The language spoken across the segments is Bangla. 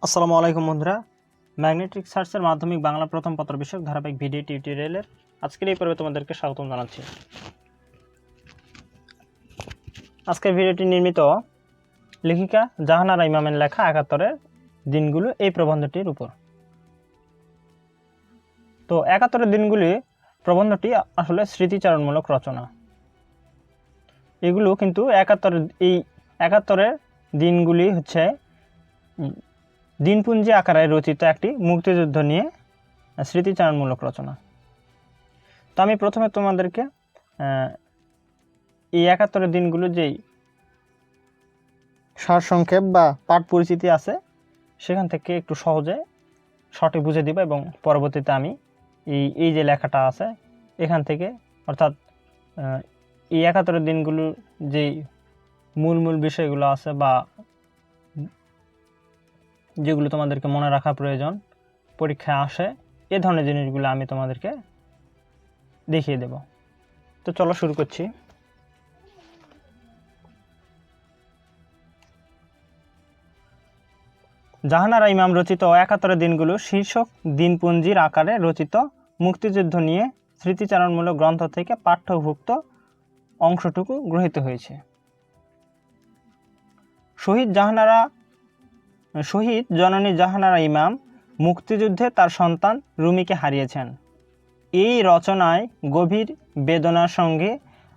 আসসালামু আলাইকুম বন্ধুরা, ম্যাগনেটিক সার্চের মাধ্যমিক বাংলা প্রথম পত্র বিষয়ক ধারাবাহিক ভিডিও টিউটোরিয়ালের আজকের এই পর্বে তোমাদেরকে স্বাগতম জানাচ্ছি। আজকের ভিডিওটি নির্মিত লেখিকা জাহানারা ইমামের লেখা ৭১-এর দিনগুলো এই প্রবন্ধটির উপর। তো ৭১-এর দিনগুলি প্রবন্ধটি আসলে স্মৃতিচারণমূলক রচনা। এগুলো কিন্তু ৭১-এর দিনগুলি হচ্ছে দিনপুঞ্জি আকারে রচিত একটি মুক্তিযুদ্ধ নিয়ে স্মৃতিচারণমূলক রচনা। তো আমি প্রথমে তোমাদেরকে এই ৭১-এর দিনগুলো যেই সারসংক্ষেপ বা পাঠ পরিচিতি আছে সেখান থেকে একটু সহজে সঠিক বুঝে দিব, এবং পরবর্তীতে আমি এই যে লেখাটা আছে এখান থেকে, অর্থাৎ এই ৭১-এর দিনগুলোর যেই মূল বিষয়গুলো আছে বা যেগুলো তোমাদেরকে মনে রাখা প্রয়োজন, পরীক্ষায় আসে, এ ধরনের জিনিসগুলো আমি তোমাদেরকে দেখিয়ে দেব। তো চলো শুরু করছি। জাহানারা ইমাম রচিত ৭১-এর দিনগুলো শীর্ষক দিনপুঞ্জির আকারে রচিত মুক্তিযুদ্ধ নিয়ে স্মৃতিচারণমূলক গ্রন্থ থেকে পাঠ্যভুক্ত অংশটুকু গ্রহীত হয়েছে। শহীদ জননী জাহানারা ইমাম মুক্তিযুদ্ধে তার সন্তান রুমিকে হারিয়েছেন। এই রচনায় গভীর বেদনার সঙ্গে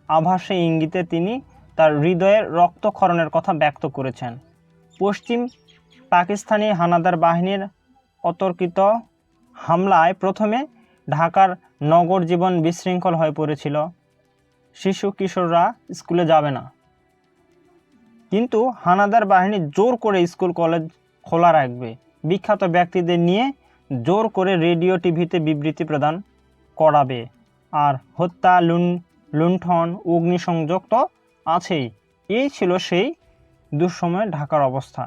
আভাসে ইঙ্গিতে তিনি তার হৃদয়ের রক্তক্ষরণের কথা ব্যক্ত করেছেন। পশ্চিম পাকিস্তানি হানাদার বাহিনীর অতর্কিত হামলায় প্রথমে ঢাকার নগর জীবন বিশৃঙ্খল হয়ে পড়েছিল। শিশু কিশোররা স্কুলে যাবে না, কিন্তু হানাদার বাহিনী জোর করে স্কুল কলেজ খোলা রাখবে। বিখ্যাত ব্যক্তিদের নিয়ে জোর করে রেডিও টিভিতে বিবৃতি প্রদান করাবে। আর হত্যা, লুণ্ঠন, অগ্নিসংযোগ তো আছেই। এই ছিল সেই দুঃসময়ে ঢাকার অবস্থা।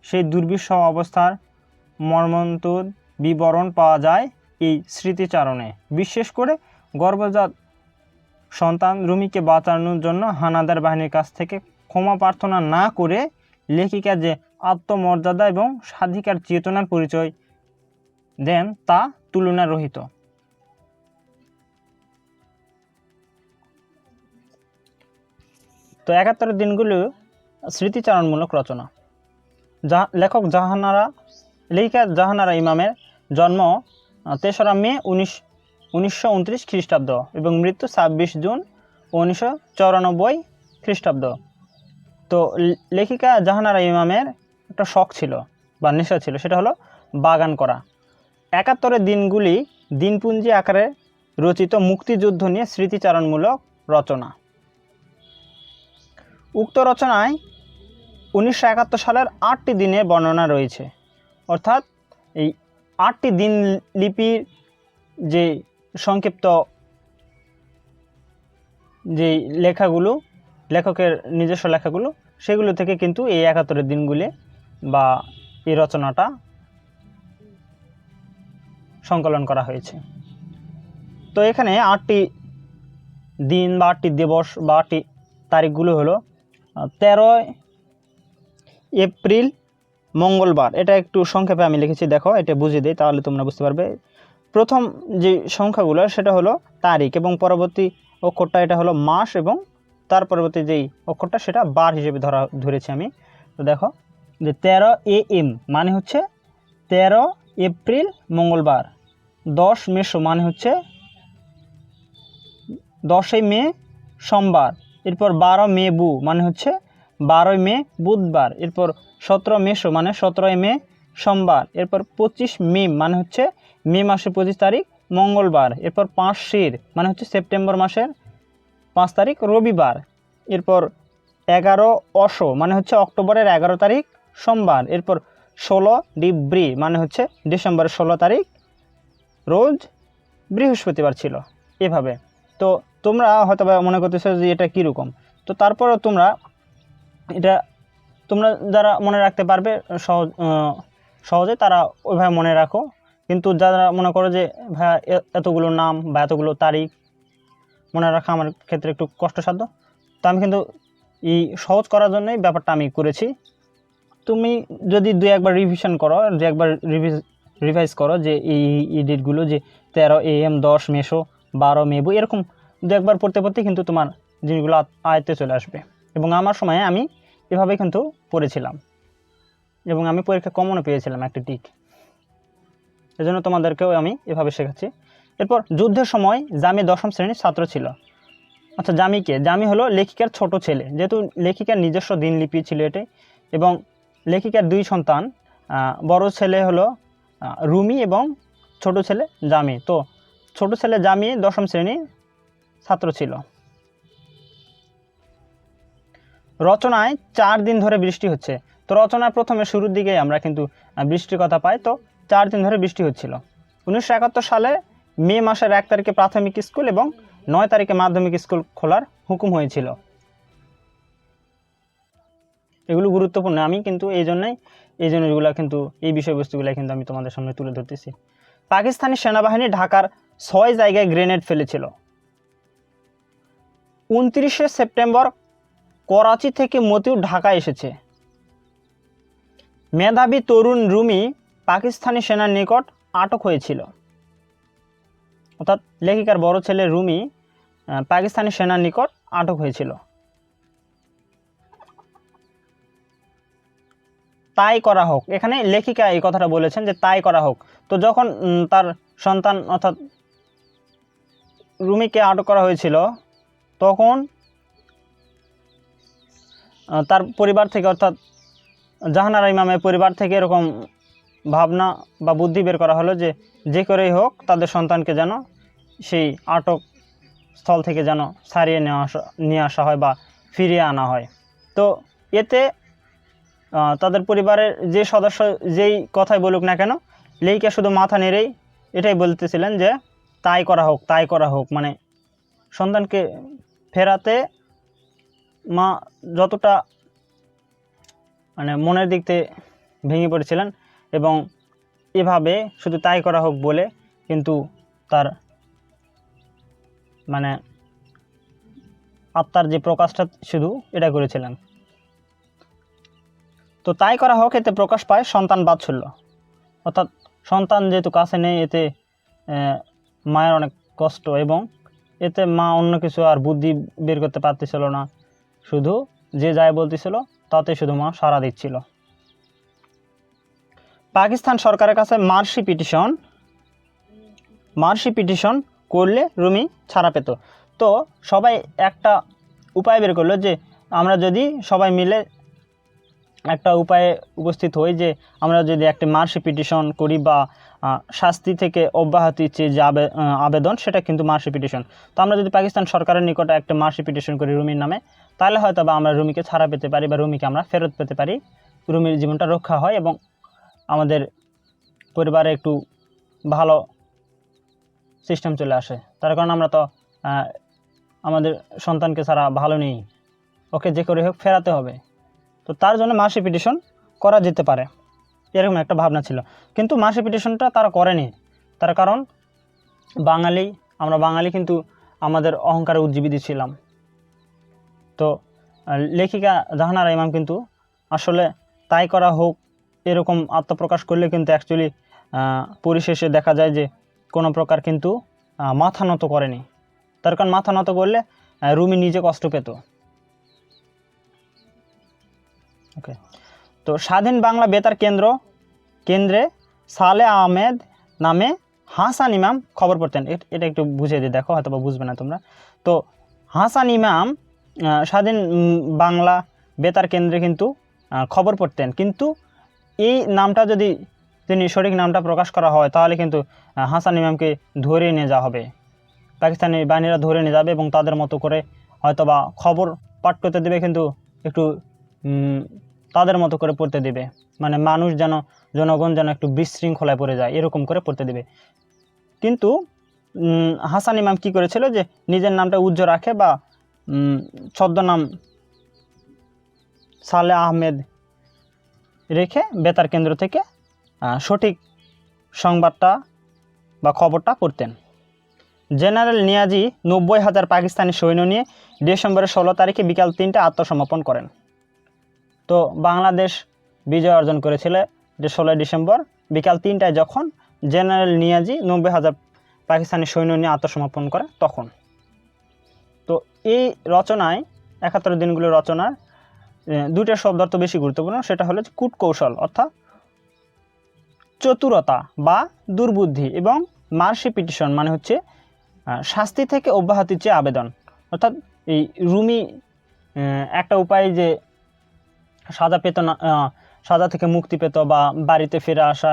সেই দুর্বিষহ অবস্থার মর্মন্তুদ বিবরণ পাওয়া যায় এই স্মৃতিচারণে। বিশেষ করে গর্ভজাত সন্তান রুমিকে বাঁচানোর জন্য হানাদার বাহিনীর কাছ থেকে ক্ষমা প্রার্থনা না করে লেখিকা যে আত্মমর্যাদা এবং স্বাধিকার চেতনার পরিচয় দেন তা তুলনারহিত। তো ৭১-এর দিনগুলো স্মৃতিচারণমূলক রচনা। লেখিকা জাহানারা ইমামের জন্ম ৩রা মে ১৯২৯ খ্রিস্টাব্দ এবং মৃত্যু ২৬ জুন ১৯৯৪ খ্রিস্টাব্দ। তো লেখিকা জাহানারা ইমামের একটা শখ ছিল বা নেশা ছিল, সেটা হলো বাগান করা। ৭১-এর দিনগুলি দিনপুঞ্জি আকারে রচিত মুক্তিযুদ্ধ নিয়ে স্মৃতিচারণমূলক রচনা। উক্ত রচনায় ১৯৭১ সালের ৮টি দিনের বর্ণনা রয়েছে, অর্থাৎ এই ৮টি দিনলিপির যে সংক্ষিপ্ত যে লেখাগুলো, লেখকের নিজস্ব লেখাগুলো, সেগুলো থেকে কিন্তু এই ৭১-এর দিনগুলি বা এই রচনাটা সংকলন করা হয়েছে। তো এখানে ৮টি দিন বা ৮টি দিবস বা ৮টি তারিখগুলো হলো ১৩ এপ্রিল মঙ্গলবার। এটা একটু সংক্ষেপে আমি লিখেছি, দেখো এটা বুঝিয়ে দিই তাহলে তোমরা বুঝতে পারবে। প্রথম যে সংখ্যাগুলো সেটা হলো তারিখ, এবং পরবর্তী অক্ষরটা এটা হলো মাস, এবং তার পরবর্তী যেই অক্ষরটা সেটা বার হিসেবে ধরেছি আমি। তো দেখো যে ১৩ AM মানে হচ্ছে ১৩ এপ্রিল মঙ্গলবার। ১০ মেশো মানে হচ্ছে ১০ই মে সোমবার। এরপর ১২ মে বু মানে হচ্ছে ১২ই মে বুধবার। এরপর ১৭ মেশো মানে ১৭ই মে সোমবার। এরপর ২৫ মে মানে হচ্ছে মে মাসের ২৫ তারিখ মঙ্গলবার। এরপর ৫ শির মানে হচ্ছে সেপ্টেম্বর মাসের ৫ তারিখ রবিবার। এরপর ১১ অশো মানে হচ্ছে অক্টোবরের ১১ তারিখ সোমবার। এরপর ১৬ ডিব্রি মানে হচ্ছে ডিসেম্বরের ১৬ তারিখ রোজ বৃহস্পতিবার ছিল। এভাবে তো তোমরা হয়তো মনে করতেছো যে এটা কীরকম, তো তারপরও তোমরা যারা মনে রাখতে পারবে সহজে তারা ওইভাবে মনে রাখো। কিন্তু যারা মনে করো যে ভাইয়া এতগুলো নাম বা এতগুলো তারিখ মনে রাখা আমার ক্ষেত্রে একটু কষ্টসাধ্য, তো আমি কিন্তু এই সহজ করার জন্যই ব্যাপারটা আমি করেছি। তুমি যদি 2-1 রিভিশন করো, 2-1 রিভাইজ করো যে এই ডেটগুলো, যে 13 AM, 10 মেশো, 12 মেবু, এরকম 2-1 পড়তে পড়তে কিন্তু তোমার জিনিসগুলো আয়ত্তে চলে আসবে। এবং আমার সময়ে আমি এভাবেই কিন্তু পড়েছিলাম এবং আমি পরীক্ষা কমনও পেয়েছিলাম একটা টিক। এজন্য তোমাদেরকেও আমি এভাবে শেখাচ্ছি। এরপর যুদ্ধের সময় জামি 10ম শ্রেণীর ছাত্র ছিল। আচ্ছা, জামিকে, জামি হলো লেখিকার ছোট ছেলে, যেহেতু লেখিকার নিজস্ব দিনলিপি ছিল এটাই, এবং লেখিকার 2 সন্তান, বড় ছেলে হলো রুমি এবং ছোট ছেলে জামি। তো ছোট ছেলে জামি 10ম শ্রেণীর ছাত্র ছিল। রচনায় 4 দিন ধরে বৃষ্টি হচ্ছে। তো রচনার প্রথমে শুরুর দিকে আমরা কিন্তু বৃষ্টির কথা পাই। তো 4 দিন ধরে বৃষ্টি হচ্ছিল। 1971 সালে মে মাসের 1 তারিখে প্রাথমিক স্কুল এবং 9 তারিখে মাধ্যমিক স্কুল খোলার হুকুম হয়েছিল। এগুলো গুরুত্বপূর্ণ, আমি কিন্তু এই জিনিসগুলো কিন্তু, এই বিষয়বস্তুগুলো কিন্তু আমি তোমাদের সামনে তুলে ধরতেছি। পাকিস্তানি সেনাবাহিনী ঢাকার 6 জায়গায় গ্রেনেড ফেলেছিল। 29শে সেপ্টেম্বর করাচি থেকে মতিউর ঢাকা এসেছে। মেধাবী তরুণ রুমি পাকিস্তানি সেনার নিকট আটক হয়েছিল। অর্থাৎ লেখিকার বড় ছেলে রুমি পাকিস্তানি সেনার নিকট আটক হয়েছিল। তাই করা হোক, এখানে লেখিকা এই কথাটা বলেছেন যে তাই করা হোক। তো যখন তার সন্তান অর্থাৎ রুমিকে আটক করা হয়েছিল, তখন তার পরিবার থেকে, অর্থাৎ জাহানারা ইমামের পরিবার থেকে এরকম ভাবনা বা বুদ্ধি বের করা হলো যে যে করেই হোক তাদের সন্তানকে যেন সেই আটক স্থল থেকে যেন ছাড়িয়ে নিয়ে আসা হয় বা ফিরিয়ে আনা হয়। তো এতে তাদের পরিবারের যে সদস্য যেই কথাই বলুক না কেন, লেখিকা শুধু মাথা নেড়েই এটাই বলতেছিলেন যে তাই করা হোক, তাই করা হোক। মানে সন্তানকে ফেরাতে মা যতটা মানে মনের দিক থেকে ভেঙে পড়েছিলেন, এবং এভাবে শুধু তাই করা হোক বলে কিন্তু তার মানে আত্মার যে প্রকাশটা শুধু এটা করেছিলেন। তো তাই করা হোক, এতে প্রকাশ পায় সন্তান বাৎসল্য। অর্থাৎ সন্তান যেহেতু কাছে নেই, এতে মায়ের অনেক কষ্ট, এবং এতে মা অন্য কিছু আর বুদ্ধি বের করতে পারতেছিল না, শুধু যে যাই বলতেছিল তাতে শুধু মা সাড়া দিচ্ছিল। পাকিস্তান সরকারের কাছে মার্সি পিটিশন করলে রুমি ছাড়া পেত। তো সবাই একটা উপায় বের করলো যে আমরা যদি সবাই মিলে একটা উপায়ে উপস্থিত হই, যে আমরা যদি একটা মার্সি পিটিশন করি বা শাস্তি থেকে অব্যাহতি চেয়ে যে আবেদন, সেটা কিন্তু মার্সি পিটিশন। তো আমরা যদি পাকিস্তান সরকারের নিকটে একটা মার্সি পিটিশন করি রুমির নামে, তাহলে হয়তো বা আমরা রুমিকে ছাড়া পেতে পারি বা রুমিকে আমরা ফেরত পেতে পারি, রুমির জীবনটা রক্ষা হয় এবং আমাদের পরিবারে একটু ভালো সিস্টেম চলে আসে। তার কারণ আমরা তো আমাদের সন্তানকে ছাড়া ভালো নেই, ওকে যে করে হোক ফেরাতে হবে। তো তার জন্য মার্সি পিটিশন করা যেতে পারে, এরকম একটা ভাবনা ছিল। কিন্তু মার্সি পিটিশনটা তারা করেনি, তার কারণ আমরা বাঙালি কিন্তু আমাদের অহংকারে উজ্জীবিত ছিলাম। তো লেখিকা জাহানারা ইমাম কিন্তু আসলে তাই করা হোক এরকম আত্মপ্রকাশ করলে কিন্তু অ্যাকচুয়ালি পরিশেষে দেখা যায় যে কোনো প্রকার কিন্তু মাথা নত করেনি। তার কারণ মাথা নত করলে রুমি নিজে কষ্ট পেত। ওকে, তো স্বাধীন বাংলা বেতার কেন্দ্রে সালে আহমেদ নামে হাসান ইমাম খবর পড়তেন। এটা একটু বুঝিয়ে দিই, দেখো হয়তো বা বুঝবে না তোমরা। তো হাসান ইমাম স্বাধীন বাংলা বেতার কেন্দ্রে কিন্তু খবর পড়তেন, কিন্তু এই নামটা যদি তিনি সঠিক নামটা প্রকাশ করা হয় তাহলে কিন্তু হাসান ইমামকে ধরে নিয়ে যাওয়া হবে, পাকিস্তানি বাহিনীরা ধরে নিয়ে যাবে এবং তাদের মতো করে হয়তো বা খবর পাঠ করতে দেবে, কিন্তু একটু তাদের মতো করে পড়তে দেবে, মানে মানুষ যেন, জনগণ যেন একটু বিশৃঙ্খলায় পড়ে যায় এরকম করে পড়তে দেবে। কিন্তু হাসান ইমাম কি করেছিল যে নিজের নামটা উজ্জ্বল রাখে বা ছদ্মনাম সালে আহমেদ রেখে বেতার কেন্দ্র থেকে সঠিক সংবাদটা বা খবরটা পড়তেন। জেনারেল নিয়াজি 90,000 পাকিস্তানি সৈন্য নিয়ে ডিসেম্বরের 16 তারিখে বিকাল 3টায় আত্মসমর্পণ করেন। তো বাংলাদেশ বিজয় অর্জন করেছিল, যে 16 ডিসেম্বর বিকাল 3টায় যখন জেনারেল নিয়াজি 90,000 পাকিস্তানি সৈন্য নিয়ে আত্মসমর্পণ করে তখন। তো এই রচনায় 71 দিনগুলোর রচনার দুইটা শব্দার্থ বেশি গুরুত্বপূর্ণ, সেটা হলো কূটকৌশল অর্থাৎ চতুরতা বা দুর্বুদ্ধি, এবং মার্সি পিটিশন মানে হচ্ছে শাস্তি থেকে অব্যাহতি চেয়ে আবেদন। অর্থাৎ এই রুমি একটা উপায় যে সাজা পেত না, সাজা থেকে মুক্তি পেত বা বাড়িতে ফিরে আসা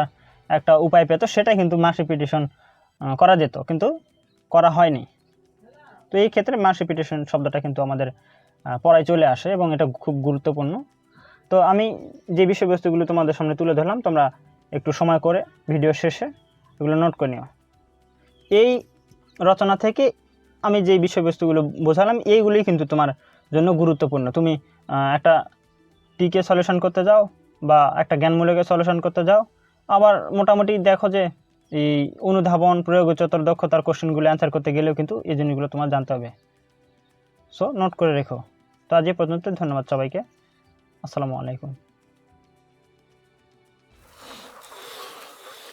একটা উপায় পেত, সেটা কিন্তু মার্সি পিটিশন করা যেত, কিন্তু করা হয়নি। তো এই ক্ষেত্রে মার্সি পিটিশন শব্দটা কিন্তু আমাদের পড়ায় চলে আসে এবং এটা খুব গুরুত্বপূর্ণ। তো আমি যে বিষয়বস্তুগুলো তোমাদের সামনে তুলে ধরলাম, তোমরা একটু সময় করে ভিডিও শেষে এগুলো নোট করে নিও। এই রচনা থেকে আমি যে বিষয়বস্তুগুলো বোঝালাম এইগুলোই কিন্তু তোমার জন্য গুরুত্বপূর্ণ। তুমি একটা টিকে সলিউশন করতে যাও বা একটা জ্ঞানমূলকের সলিউশন করতে যাও, আবার মোটামুটি দেখো যে এই অনুধাবন প্রয়োগচতর দক্ষতার কোশ্চেনগুলো অ্যান্সার করতে গেলেও কিন্তু এই জিনিসগুলো তোমার জানতে হবে। সো নোট করে রেখো। তো আজ এই পর্যন্ত, ধন্যবাদ সবাইকে। আসসালামু আলাইকুম।